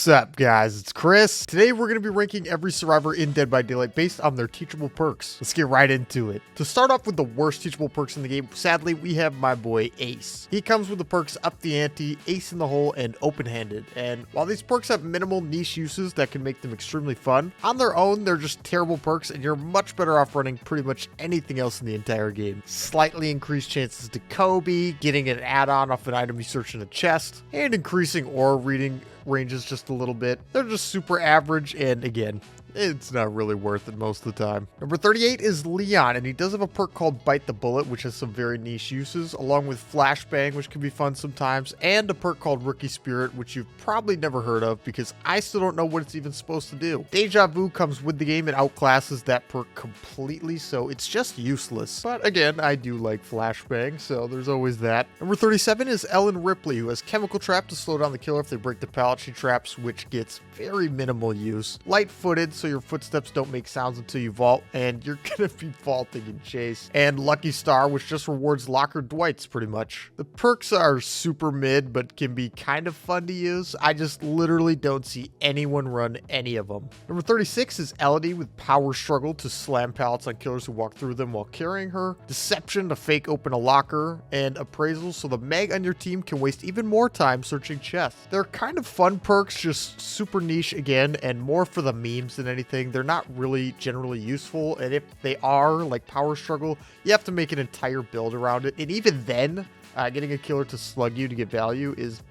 What's up, guys? It's Chris. Today we're going to be ranking every survivor in Dead by Daylight based on their teachable perks. Let's get right into it. To start off with the worst teachable perks in the game, sadly, we have my boy Ace. He comes with the perks Up the Ante, Ace in the Hole, and Open-Handed. And while these perks have minimal niche uses that can make them extremely fun, on their own, they're just terrible perks and you're much better off running pretty much anything else in the entire game. Slightly increased chances to Kobe, getting an add-on off an item you search in a chest, and increasing aura reading ranges just a little bit. They're just super average, and again, it's not really worth it most of the time. Number 38 is Leon, and he does have a perk called Bite the Bullet, which has some very niche uses, along with Flashbang, which can be fun sometimes, and a perk called Rookie Spirit, which you've probably never heard of because I still don't know what it's even supposed to do. Deja Vu comes with the game and outclasses that perk completely, so it's just useless. But again, I do like Flashbang, so there's always that. Number 37 is Ellen Ripley, who has Chemical Trap to slow down the killer if they break the pallet she traps, which gets very minimal use. Light-footed, so your footsteps don't make sounds until you vault, and you're gonna be vaulting in chase. And Lucky Star, which just rewards locker Dwights pretty much. The perks are super mid, but can be kind of fun to use. I just literally don't see anyone run any of them. Number 36 is Elodie with Power Struggle to slam pallets on killers who walk through them while carrying her, Deception to fake open a locker, and Appraisal so the mag on your team can waste even more time searching chests. They're kind of fun perks, just super niche again, and more for the memes than anything. They're not really generally useful, and if they are, like Power Struggle, you have to make an entire build around it, and even then, getting a killer to slug you to get value is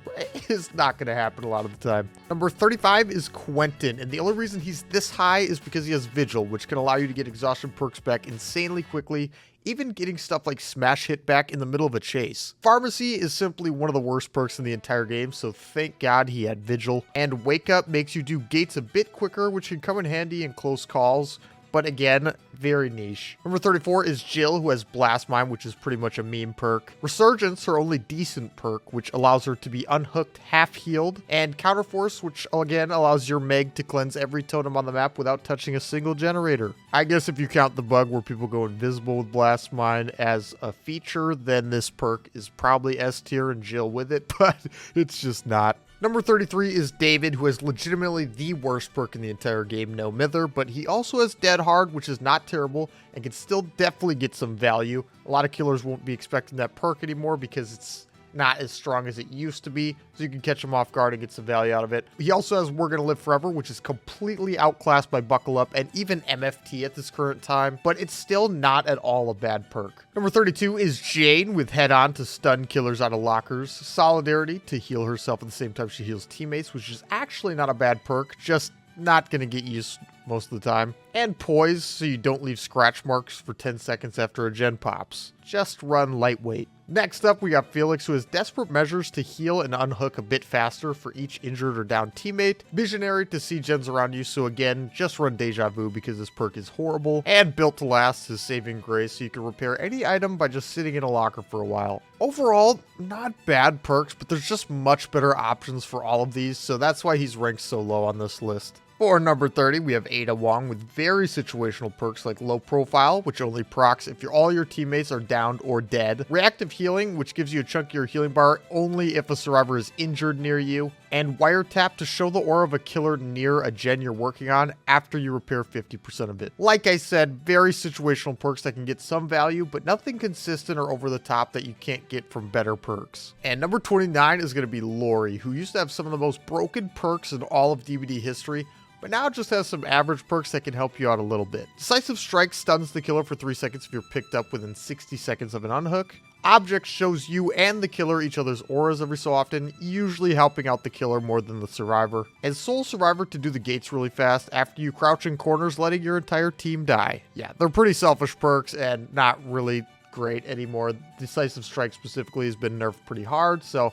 not going to happen a lot of the time. Number 35 is Quentin, and the only reason he's this high is because he has Vigil, which can allow you to get exhaustion perks back insanely quickly, even getting stuff like Smash Hit back in the middle of a chase. Pharmacy is simply one of the worst perks in the entire game, so thank God he had Vigil. And Wake Up makes you do gates a bit quicker, which can come in handy in close calls, but again, very niche. Number 34 is Jill, who has Blast Mine, which is pretty much a meme perk. Resurgence, her only decent perk, which allows her to be unhooked, half healed. And Counterforce, which again allows your Meg to cleanse every totem on the map without touching a single generator. I guess if you count the bug where people go invisible with Blast Mine as a feature, then this perk is probably S tier and Jill with it, but it's just not. Number 33 is David, who has legitimately the worst perk in the entire game, No Mither, but he also has Dead Hard, which is not terrible and can still definitely get some value. A lot of killers won't be expecting that perk anymore because it's not as strong as it used to be, so you can catch them off guard and get some value out of it. He also has We're Gonna Live Forever, which is completely outclassed by Buckle Up and even MFT at this current time, but it's still not at all a bad perk. Number 32 is Jane with Head On to stun killers out of lockers, Solidarity to heal herself at the same time she heals teammates, which is actually not a bad perk, just not gonna get used most of the time. And Poise, so you don't leave scratch marks for 10 seconds after a gen pops. Just run lightweight. Next up, we got Felix, who has Desperate Measures to heal and unhook a bit faster for each injured or down teammate. Visionary to see gens around you, so again, just run Deja Vu because this perk is horrible. And Built to Last is Saving Grace, so you can repair any item by just sitting in a locker for a while. Overall, not bad perks, but there's just much better options for all of these, so that's why he's ranked so low on this list. For number 30, we have Ada Wong with very situational perks like Low Profile, which only procs if all your teammates are downed or dead. Reactive Healing, which gives you a chunkier healing bar only if a survivor is injured near you. And Wiretap to show the aura of a killer near a gen you're working on after you repair 50% of it. Like I said, very situational perks that can get some value, but nothing consistent or over the top that you can't get from better perks. And number 29 is going to be Laurie, who used to have some of the most broken perks in all of DBD history, but now it just has some average perks that can help you out a little bit. Decisive Strike stuns the killer for 3 seconds if you're picked up within 60 seconds of an unhook. Object shows you and the killer each other's auras every so often, usually helping out the killer more than the survivor. And Soul Survivor to do the gates really fast after you crouch in corners, letting your entire team die. Yeah, they're pretty selfish perks and not really great anymore. Decisive Strike specifically has been nerfed pretty hard, so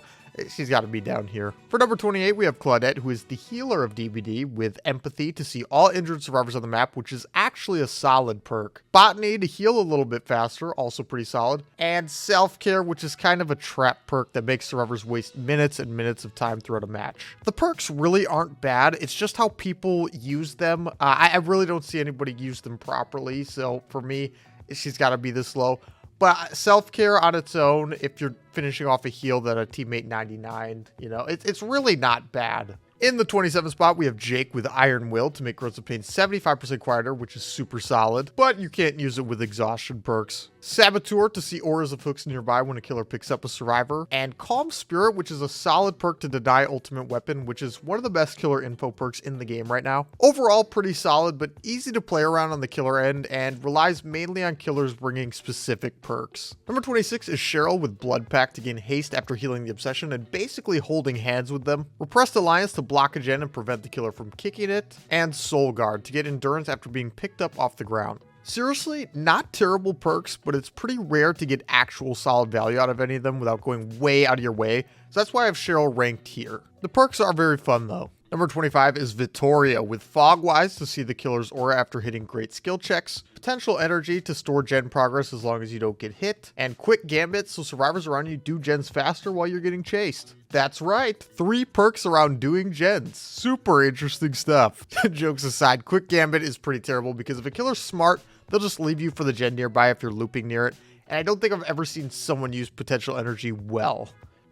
she's got to be down here. For number 28, we have Claudette, who is the healer of DBD with Empathy to see all injured survivors on the map, which is actually a solid perk. Botany to heal a little bit faster, also pretty solid. And Self-Care, which is kind of a trap perk that makes survivors waste minutes and minutes of time throughout a match. The perks really aren't bad, it's just how people use them. I really don't see anybody use them properly, so for me, she's got to be this low. But self-care on its own, if you're finishing off a heal that a teammate 99, you know, it's really not bad. In the 27th spot, we have Jake with Iron Will to make Growth of Pain 75% quieter, which is super solid, but you can't use it with exhaustion perks. Saboteur to see auras of hooks nearby when a killer picks up a survivor, and Calm Spirit, which is a solid perk to deny ultimate weapon, which is one of the best killer info perks in the game right now. Overall, pretty solid, but easy to play around on the killer end, and relies mainly on killers bringing specific perks. Number 26 is Cheryl with Blood Pact to gain haste after healing the obsession and basically holding hands with them. Repressed Alliance to block a gen and prevent the killer from kicking it, and Soul Guard to get endurance after being picked up off the ground. Seriously, not terrible perks, but it's pretty rare to get actual solid value out of any of them without going way out of your way, so that's why I have Cheryl ranked here. The perks are very fun though. Number 25 is Vittorio with Fogwise to see the killer's aura after hitting great skill checks, Potential Energy to store gen progress as long as you don't get hit, and Quick Gambit so survivors around you do gens faster while you're getting chased. That's right, 3 perks around doing gens. Super interesting stuff. Jokes aside, Quick Gambit is pretty terrible because if a killer's smart, they'll just leave you for the gen nearby if you're looping near it, and I don't think I've ever seen someone use Potential Energy well.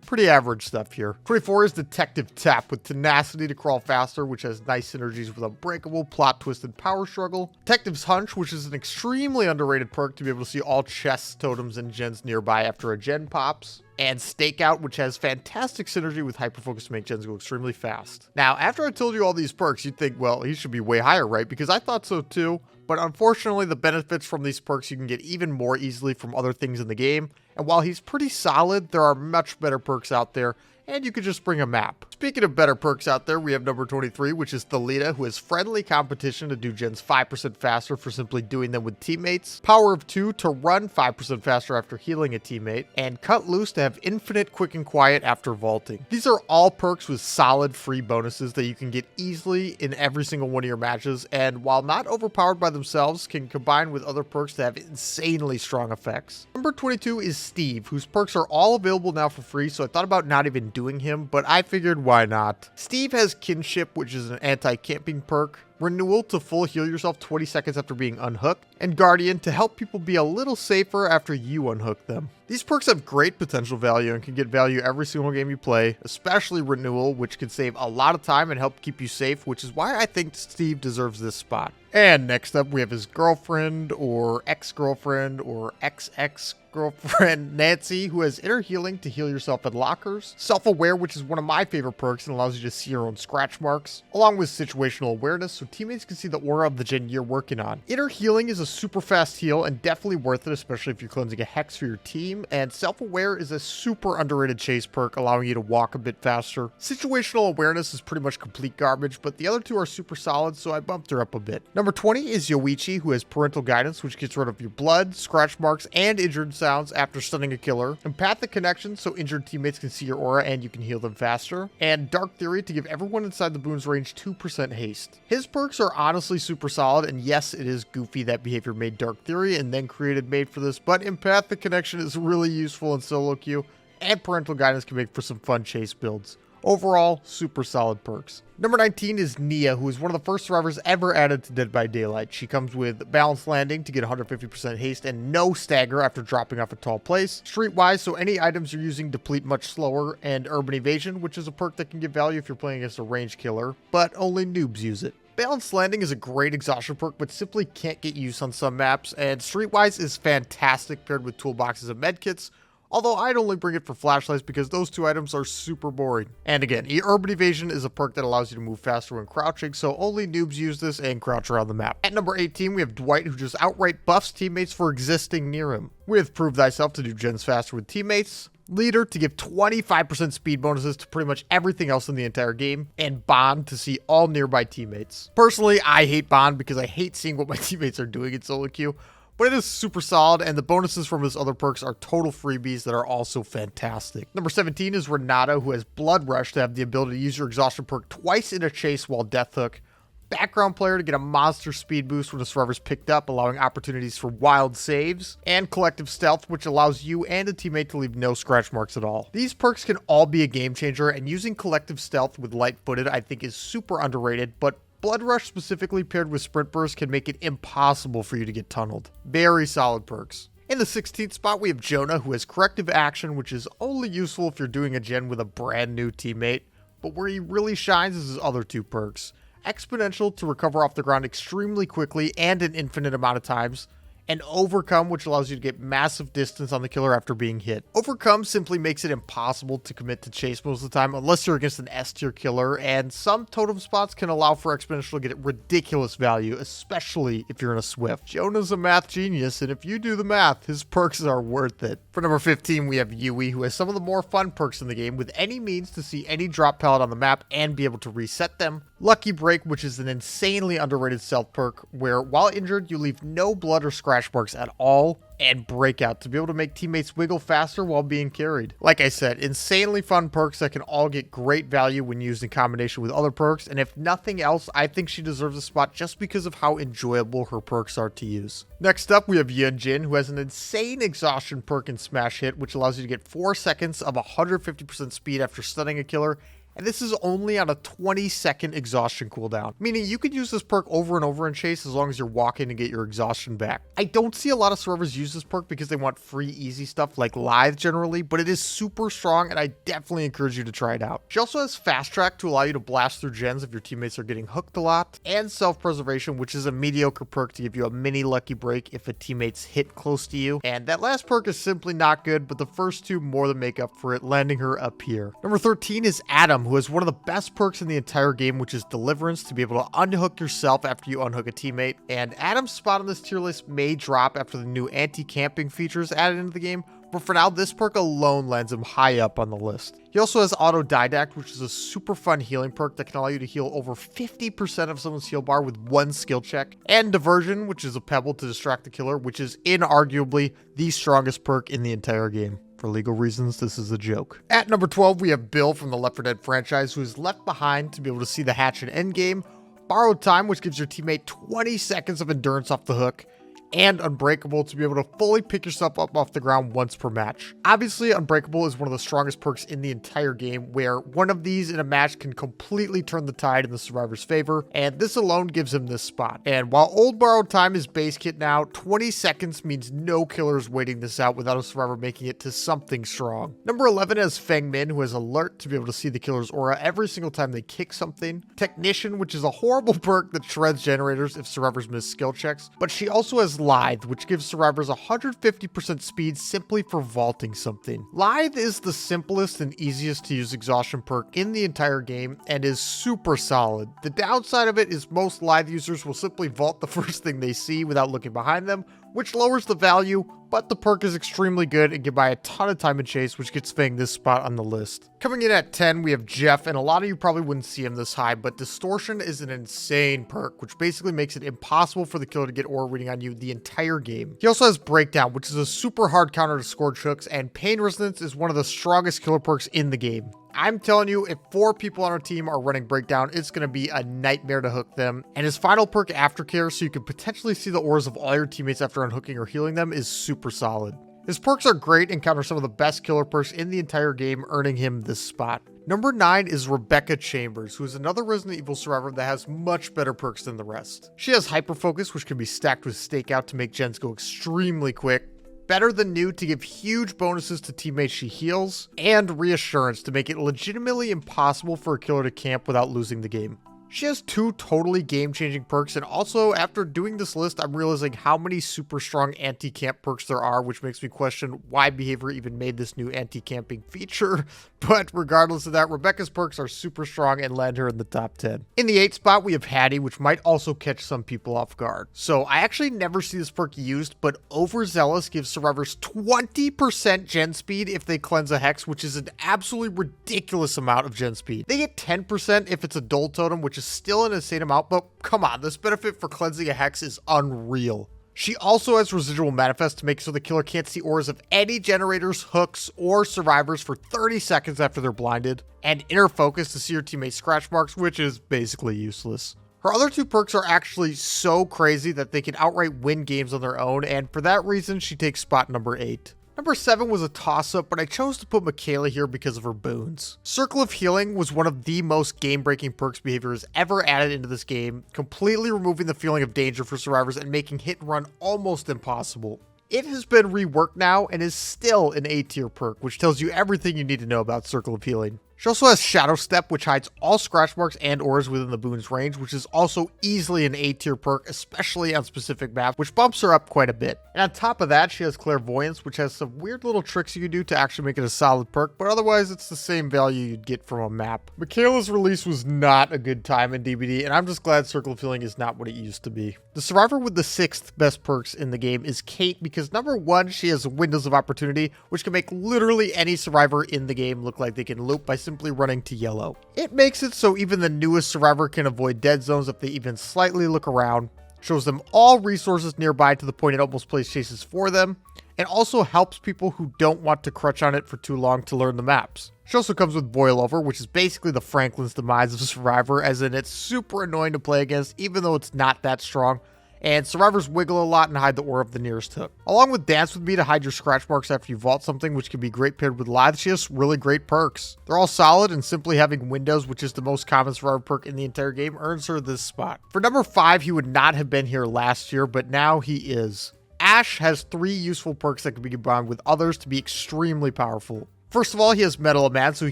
Pretty average stuff here. 24 is Detective Tapp with Tenacity to crawl faster, which has nice synergies with Unbreakable, Plot Twist, and Power Struggle. Detective's Hunch, which is an extremely underrated perk to be able to see all chests, totems, and gens nearby after a gen pops. And Stakeout, which has fantastic synergy with Hyperfocus to make gens go extremely fast. Now, after I told you all these perks, you'd think, well, he should be way higher, right? Because I thought so too. But unfortunately, the benefits from these perks you can get even more easily from other things in the game. And while he's pretty solid, there are much better perks out there, and you could just bring a map. Speaking of better perks out there, we have number 23, which is Thalita, who has friendly competition to do gens 5% faster for simply doing them with teammates, Power of 2 to run 5% faster after healing a teammate, and Cut Loose to have infinite quick and quiet after vaulting. These are all perks with solid free bonuses that you can get easily in every single one of your matches, and while not overpowered by themselves, can combine with other perks that have insanely strong effects. Number 22 is Steve, whose perks are all available now for free, so I thought about not even doing him, but I figured why not. Steve has Kinship, which is an anti-camping perk, Renewal to full heal yourself 20 seconds after being unhooked, and Guardian to help people be a little safer after you unhook them. These perks have great potential value and can get value every single game you play, especially Renewal, which can save a lot of time and help keep you safe, which is why I think Steve deserves this spot. And next up, we have his girlfriend or ex-girlfriend or ex-girlfriend Nancy, who has Inner Healing to heal yourself in lockers, Self-Aware, which is one of my favorite perks and allows you to see your own scratch marks, along with Situational Awareness so teammates can see the aura of the gen you're working on. Inner Healing is a super fast heal and definitely worth it, especially if you're cleansing a hex for your team, and Self-Aware is a super underrated chase perk, allowing you to walk a bit faster. Situational Awareness is pretty much complete garbage, but the other two are super solid, so I bumped her up a bit. Number 20 is Yoichi, who has Parental Guidance, which gets rid of your blood, scratch marks, and injured sounds after stunning a killer. Empathic Connection, so injured teammates can see your aura and you can heal them faster. And Dark Theory to give everyone inside the boom's range 2% haste. His perks are honestly super solid, and yes, it is goofy that Behavior made Dark Theory and then created Made for this, but Empathic Connection is really useful in solo queue, and Parental Guidance can make for some fun chase builds. Overall, super solid perks. Number 19 is Nia, who is one of the first survivors ever added to Dead by Daylight. She comes with Balanced Landing to get 150% haste and no stagger after dropping off a tall place. Streetwise, so any items you're using deplete much slower, and Urban Evasion, which is a perk that can give value if you're playing against a ranged killer, but only noobs use it. Balanced Landing is a great exhaustion perk, but simply can't get used on some maps, and Streetwise is fantastic paired with toolboxes and medkits, although I'd only bring it for flashlights because those two items are super boring. And again, Urban Evasion is a perk that allows you to move faster when crouching, so only noobs use this and crouch around the map. At number 18, we have Dwight, who just outright buffs teammates for existing near him. With Prove Thyself to do gens faster with teammates, Leader to give 25% speed bonuses to pretty much everything else in the entire game, and Bond to see all nearby teammates. Personally, I hate Bond because I hate seeing what my teammates are doing in solo queue, but it is super solid, and the bonuses from his other perks are total freebies that are also fantastic. Number 17 is Renata, who has Blood Rush to have the ability to use your exhaustion perk twice in a chase while Death Hook. Background Player to get a monster speed boost when a survivor's picked up, allowing opportunities for wild saves. And Collective Stealth, which allows you and a teammate to leave no scratch marks at all. These perks can all be a game changer, and using Collective Stealth with Light-Footed I think is super underrated, but Blood Rush specifically paired with Sprint Burst can make it impossible for you to get tunneled. Very solid perks. In the 16th spot, we have Jonah, who has Corrective Action, which is only useful if you're doing a gen with a brand new teammate. but where he really shines is his other two perks. Exponential to recover off the ground extremely quickly and an infinite amount of times, and Overcome, which allows you to get massive distance on the killer after being hit. Overcome simply makes it impossible to commit to chase most of the time unless you're against an S tier killer, and some totem spots can allow for Exponential to get ridiculous value, especially if you're in a Swift. Jonah's a math genius, and if you do the math, his perks are worth it. For number 15, we have Yui, who has some of the more fun perks in the game, with any means to see any drop pallet on the map and be able to reset them. Lucky Break, which is an insanely underrated stealth perk, where while injured, you leave no blood or scratch marks at all, and Breakout to be able to make teammates wiggle faster while being carried. Like I said, insanely fun perks that can all get great value when used in combination with other perks, and if nothing else, I think she deserves a spot just because of how enjoyable her perks are to use. Next up, we have Yunjin, who has an insane exhaustion perk in Smash Hit, which allows you to get 4 seconds of 150% speed after stunning a killer, and this is only on a 20-second exhaustion cooldown, meaning you could use this perk over and over in Chase as long as you're walking to get your exhaustion back. I don't see a lot of servers use this perk because they want free, easy stuff like Lithe generally, but it is super strong and I definitely encourage you to try it out. She also has Fast Track to allow you to blast through gens if your teammates are getting hooked a lot, and Self-Preservation, which is a mediocre perk to give you a mini lucky break if a teammate's hit close to you. And that last perk is simply not good, but the first two more than make up for it, landing her up here. Number 13 is Adam, who has one of the best perks in the entire game, which is Deliverance, to be able to unhook yourself after you unhook a teammate. And Adam's spot on this tier list may drop after the new anti-camping features added into the game, but for now, this perk alone lands him high up on the list. He also has Autodidact, which is a super fun healing perk that can allow you to heal over 50% of someone's heal bar with one skill check. And Diversion, which is a pebble to distract the killer, which is inarguably the strongest perk in the entire game. For legal reasons, this is a joke. At number 12, we have Bill from the Left 4 Dead franchise, who is left behind to be able to see the hatch and endgame, Borrowed Time, which gives your teammate 20 seconds of endurance off the hook, and Unbreakable to be able to fully pick yourself up off the ground once per match. Obviously, Unbreakable is one of the strongest perks in the entire game, where one of these in a match can completely turn the tide in the survivor's favor, and this alone gives him this spot. And while old Borrowed Time is base kit now, 20 seconds means no killer is waiting this out without a survivor making it to something strong. Number 11 has Feng Min, who has Alert to be able to see the killer's aura every single time they kick something. Technician, which is a horrible perk that shreds generators if survivors miss skill checks, but she also has Lithe, which gives survivors 150% speed simply for vaulting something. Lithe is the simplest and easiest to use exhaustion perk in the entire game and is super solid. The downside of it is most Lithe users will simply vault the first thing they see without looking behind them, which lowers the value, but the perk is extremely good and can buy a ton of time in Chase, which gets Feng this spot on the list. Coming in at 10, we have Jeff, and a lot of you probably wouldn't see him this high, but Distortion is an insane perk, which basically makes it impossible for the killer to get aura reading on you the entire game. He also has Breakdown, which is a super hard counter to Scourge hooks, and Pain Resonance is one of the strongest killer perks in the game. I'm telling you, if 4 people on our team are running Breakdown, it's going to be a nightmare to hook them. And his final perk, Aftercare, so you can potentially see the auras of all your teammates after unhooking or healing them, is super solid. His perks are great and counter some of the best killer perks in the entire game, earning him this spot. Number 9 is Rebecca Chambers, who is another Resident Evil survivor that has much better perks than the rest. She has Hyper Focus, which can be stacked with Stakeout to make gens go extremely quick, Better Than New to give huge bonuses to teammates she heals, and Reassurance to make it legitimately impossible for a killer to camp without losing the game. She has 2 totally game-changing perks, and also after doing this list, I'm realizing how many super strong anti-camp perks there are, which makes me question why Behavior even made this new anti-camping feature. But regardless of that, Rebecca's perks are super strong and land her in the top 10. In the 8th spot, we have Haddie, which might also catch some people off guard. So I actually never see this perk used, but Overzealous gives survivors 20% gen speed if they cleanse a hex, which is an absolutely ridiculous amount of gen speed. They get 10% if it's a Dull Totem, which is still an insane amount, but come on, this benefit for cleansing a hex is unreal. She also has Residual Manifest to make so the killer can't see auras of any generators, hooks, or survivors for 30 seconds after they're blinded, and Inner Focus to see your teammates' scratch marks, which is basically useless. Her other 2 perks are actually so crazy that they can outright win games on their own, and for that reason, she takes spot number 8. Number 7 was a toss-up, but I chose to put Mikaela here because of her boons. Circle of Healing was one of the most game-breaking perks Behavior has ever added into this game, completely removing the feeling of danger for survivors and making hit and run almost impossible. It has been reworked now and is still an A-tier perk, which tells you everything you need to know about Circle of Healing. She also has Shadow Step, which hides all scratch marks and auras within the boon's range, which is also easily an A tier perk, especially on specific maps, which bumps her up quite a bit. And on top of that, she has Clairvoyance, which has some weird little tricks you can do to actually make it a solid perk, but otherwise it's the same value you'd get from a map. Mikaela's release was not a good time in DBD, and I'm just glad Circle of Healing is not what it used to be. The survivor with the 6th best perks in the game is Kate, because number 1, she has Windows of Opportunity, which can make literally any survivor in the game look like they can loop by simply running to yellow. It makes it so even the newest survivor can avoid dead zones if they even slightly look around, shows them all resources nearby to the point it almost plays chases for them, and also helps people who don't want to crutch on it for too long to learn the maps. She also comes with Boil Over, which is basically the Franklin's demise of a survivor, as in it's super annoying to play against even though it's not that strong, and survivors wiggle a lot and hide the aura of the nearest hook. Along with Dance With Me to hide your scratch marks after you vault something, which can be great paired with Lithe, she has really great perks. They're all solid, and simply having Windows, which is the most common survivor perk in the entire game, earns her this spot. For number 5, he would not have been here last year, but now he is. Ash has 3 useful perks that can be combined with others to be extremely powerful. First of all, he has Metal Man, so he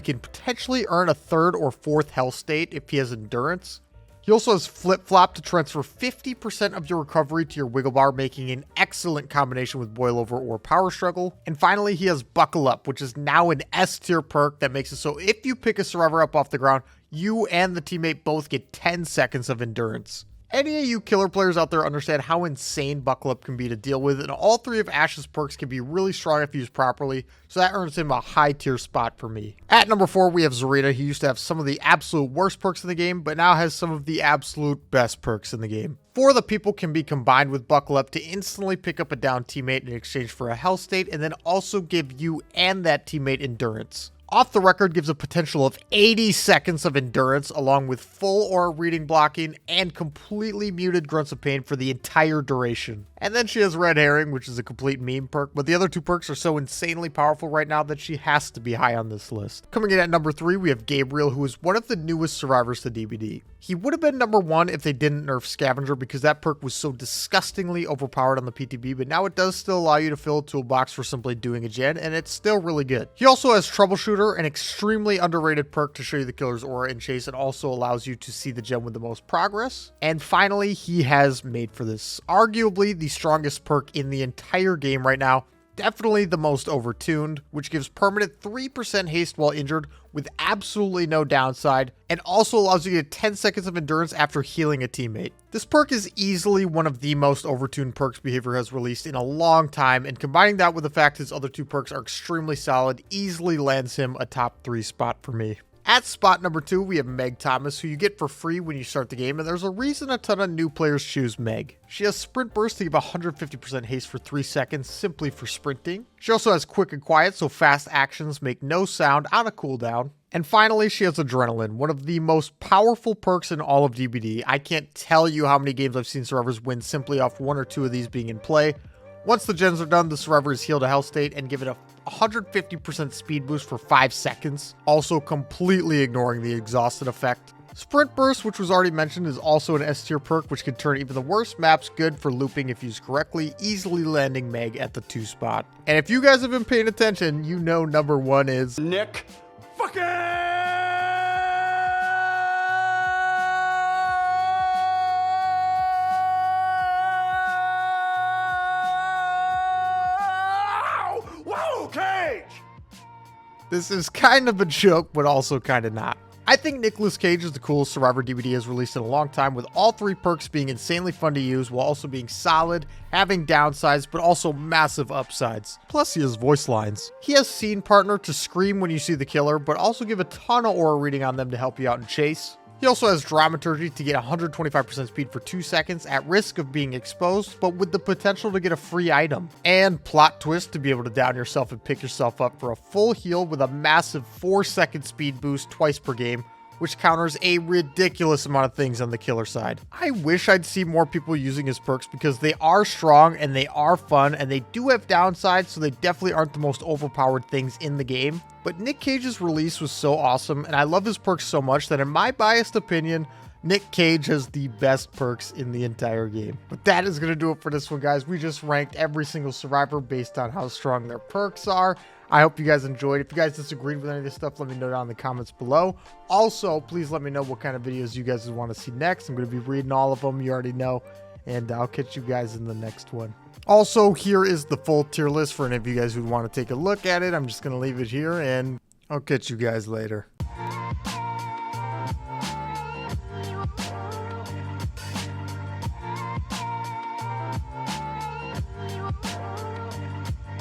can potentially earn a 3rd or 4th health state if he has Endurance. He also has Flip Flop to transfer 50% of your recovery to your wiggle bar, making an excellent combination with Boil Over or Power Struggle. And finally, he has Buckle Up, which is now an S tier perk that makes it so if you pick a survivor up off the ground, you and the teammate both get 10 seconds of endurance. Any of you killer players out there understand how insane Buckle Up can be to deal with, and all 3 of Ash's perks can be really strong if used properly, so that earns him a high tier spot for me. At number 4, we have Zarina. He used to have some of the absolute worst perks in the game, but now has some of the absolute best perks in the game. 4 of the people can be combined with Buckle Up to instantly pick up a down teammate in exchange for a health state, and then also give you and that teammate endurance. Off the Record gives a potential of 80 seconds of endurance, along with full aura reading blocking and completely muted grunts of pain for the entire duration. And then she has Red Herring, which is a complete meme perk, but the other 2 perks are so insanely powerful right now that she has to be high on this list. Coming in at number 3, we have Gabriel, who is one of the newest survivors to DBD. He would have been number 1 if they didn't nerf Scavenger, because that perk was so disgustingly overpowered on the PTB, but now it does still allow you to fill a toolbox for simply doing a gen, and it's still really good. He also has Troubleshooter, an extremely underrated perk to show you the killer's aura in chase, and also allows you to see the gem with the most progress. And finally, he has Made For This, arguably the strongest perk in the entire game right now. Definitely the most overtuned, which gives permanent 3% haste while injured with absolutely no downside, and also allows you to get 10 seconds of endurance after healing a teammate. This perk is easily one of the most overtuned perks Behavior has released in a long time, and combining that with the fact his other 2 perks are extremely solid, easily lands him a top 3 spot for me. At spot number 2, we have Meg Thomas, who you get for free when you start the game, and there's a reason a ton of new players choose Meg. She has Sprint Burst to give 150% haste for 3 seconds simply for sprinting. She also has Quick and Quiet, so fast actions make no sound on a cooldown. And finally, she has Adrenaline, one of the most powerful perks in all of DBD. I can't tell you how many games I've seen survivors win simply off 1 or 2 of these being in play. Once the gens are done, the survivor is healed a health state and given a 150% speed boost for 5 seconds, also completely ignoring the exhausted effect. Sprint Burst, which was already mentioned, is also an S tier perk, which can turn even the worst maps good for looping if used correctly, easily landing Meg at the 2 spot. And if you guys have been paying attention, you know number 1 is Nic fucking Cage! This is kind of a joke, but also kind of not. I think Nic Cage is the coolest survivor DBD has released in a long time, with all 3 perks being insanely fun to use while also being solid, having downsides, but also massive upsides. Plus he has voice lines. He has Scene Partner to scream when you see the killer, but also give a ton of aura reading on them to help you out in chase. He also has Dramaturgy to get 125% speed for 2 seconds at risk of being exposed, but with the potential to get a free item. And Plot Twist to be able to down yourself and pick yourself up for a full heal with a massive 4-second speed boost twice per game, which counters a ridiculous amount of things on the killer side. I wish I'd see more people using his perks because they are strong and they are fun and they do have downsides, so they definitely aren't the most overpowered things in the game. But Nic Cage's release was so awesome, and I love his perks so much that in my biased opinion, Nic Cage has the best perks in the entire game. But that is going to do it for this one, guys. We just ranked every single survivor based on how strong their perks are. I hope you guys enjoyed. If you guys disagreed with any of this stuff, let me know down in the comments below. Also, please let me know what kind of videos you guys want to see next. I'm going to be reading all of them. You already know. And I'll catch you guys in the next one. Also, here is the full tier list for any of you guys who want to take a look at it. I'm just going to leave it here, and I'll catch you guys later.